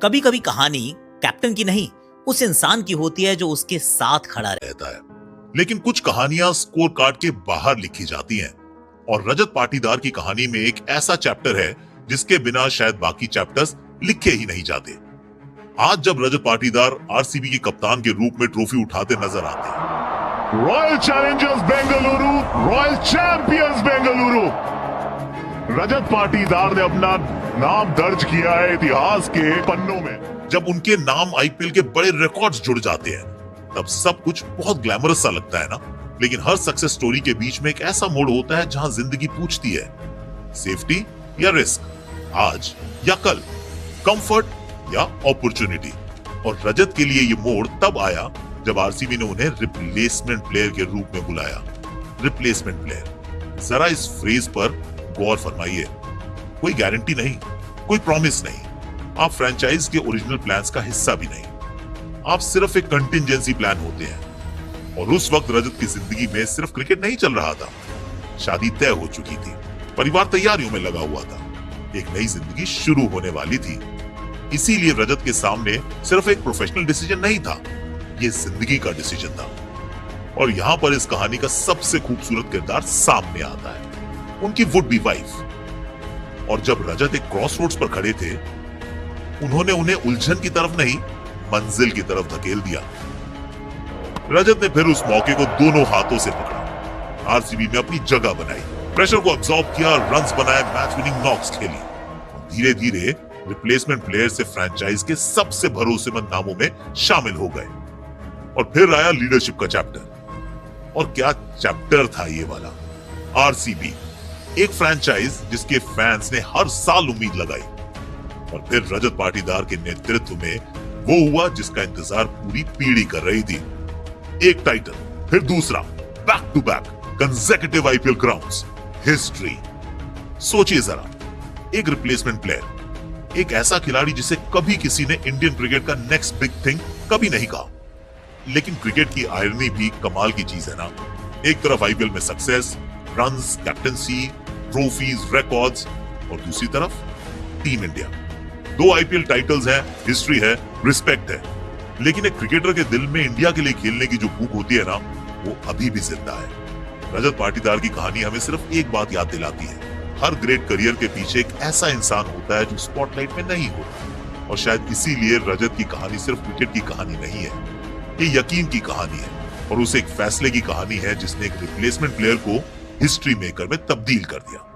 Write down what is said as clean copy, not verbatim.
कभी कभी कहानी कैप्टन की नहीं, उस इंसान की होती है जो उसके साथ खड़ा रहता है। लेकिन कुछ कहानियां स्कोर कार्ड के बाहर लिखी जाती हैं और रजत पाटीदार की कहानी में एक ऐसा चैप्टर है जिसके बिना शायद बाकी चैप्टर्स लिखे ही नहीं जाते। आज जब रजत पाटीदार आरसीबी के कप्तान के रूप में ट्रॉफी उठाते नजर आते हैं, royal challengers Bengaluru, royal champions Bengaluru, Rajat Patidar ने अपना नाम दर्ज किया है इतिहास के पन्नों में। जब उनके नाम आईपीएल के बड़े रिकॉर्ड्स जुड़ जाते हैं तब सब कुछ बहुत ग्लैमरस सा लगता है ना। लेकिन हर सक्सेस स्टोरी के बीच में एक ऐसा मोड़ होता है जहां जिंदगी पूछती है, सेफ्टी या रिस्क, आज या कल, कंफर्ट या अपॉर्चुनिटी। और रजत के लिए ये मोड़ तब आया जब आरसीबी ने उन्हें रिप्लेसमेंट प्लेयर के रूप में बुलाया। रिप्लेसमेंट प्लेयर, जरा इस फ्रेज पर गौर फरमाइए। कोई गारंटी नहीं, कोई प्रॉमिस नहीं, आप फ्रेंचाइज के ओरिजिनल प्लान्स का हिस्सा भी नहीं, आप सिर्फ एक कंटिजेंसी प्लान होते हैं। और उस वक्त रजत की जिंदगी में सिर्फ क्रिकेट नहीं चल रहा था, शादी तय हो चुकी थी, परिवार तैयारियों में लगा हुआ था, एक नई जिंदगी शुरू होने वाली थी। इसीलिए रजत के सामने सिर्फ एक प्रोफेशनल डिसीजन नहीं था, ये जिंदगी का डिसीजन था। और यहाँ पर इस कहानी का सबसे खूबसूरत किरदार सामने आता है, उनकी वुड बी वाइफ। और जब रजत एक क्रॉसरोड्स पर खड़े थे, उन्होंने उन्हें उलझन की तरफ नहीं, मंजिल की तरफ धकेल दिया। रजत ने फिर उस मौके को दोनों हाथों से पकड़ा, आरसीबी में अपनी जगह बनाई, प्रेशर को अब्सॉर्ब किया, रन्स बनाए, मैच विनिंग नॉक्स खेली। धीरे धीरे रिप्लेसमेंट प्लेयर से फ्रेंचाइज के सबसे भरोसेमंद नामों में शामिल हो गए। और फिर आया लीडरशिप का चैप्टर। और क्या चैप्टर था ये वाला। आरसीबी, एक फ्रेंचाइज जिसके फैंस ने हर साल उम्मीद लगाई। और फिर रजत पाटीदार के नेतृत्व में वो हुआ जिसका इंतजार पूरी पीढ़ी कर रही थी। एक टाइटल, फिर दूसरा, back to back consecutive IPL crowns, history. सोचिए जरा, एक रिप्लेसमेंट प्लेयर, एक ऐसा खिलाड़ी जिसे कभी किसी ने इंडियन क्रिकेट का नेक्स्ट बिग थिंग कभी नहीं कहा। लेकिन क्रिकेट की आयरनी भी कमाल की चीज है ना। एक तरफ आईपीएल में success, runs, captaincy, trophies, records, और दूसरी तरफ टीम इंडिया। 2 आईपीएल टाइटल्स हैं, हिस्ट्री है, रिस्पेक्ट है। लेकिन एक क्रिकेटर के दिल में इंडिया के लिए खेलने की जो भूख होती है ना, वो अभी भी जिंदा है। रजत पाटीदार की कहानी हमें सिर्फ एक बात याद दिलाती है, हर ग्रेट करियर के पीछे एक ऐसा इंसान होता है जो स्पॉटलाइट में नहीं होता। और शायद इसीलिए रजत की कहानी सिर्फ क्रिकेट की कहानी नहीं है, ये यकीन की कहानी है, और उस एक फैसले की कहानी है जिसने एक रिप्लेसमेंट प्लेयर को हिस्ट्री मेकर में तब्दील कर दिया।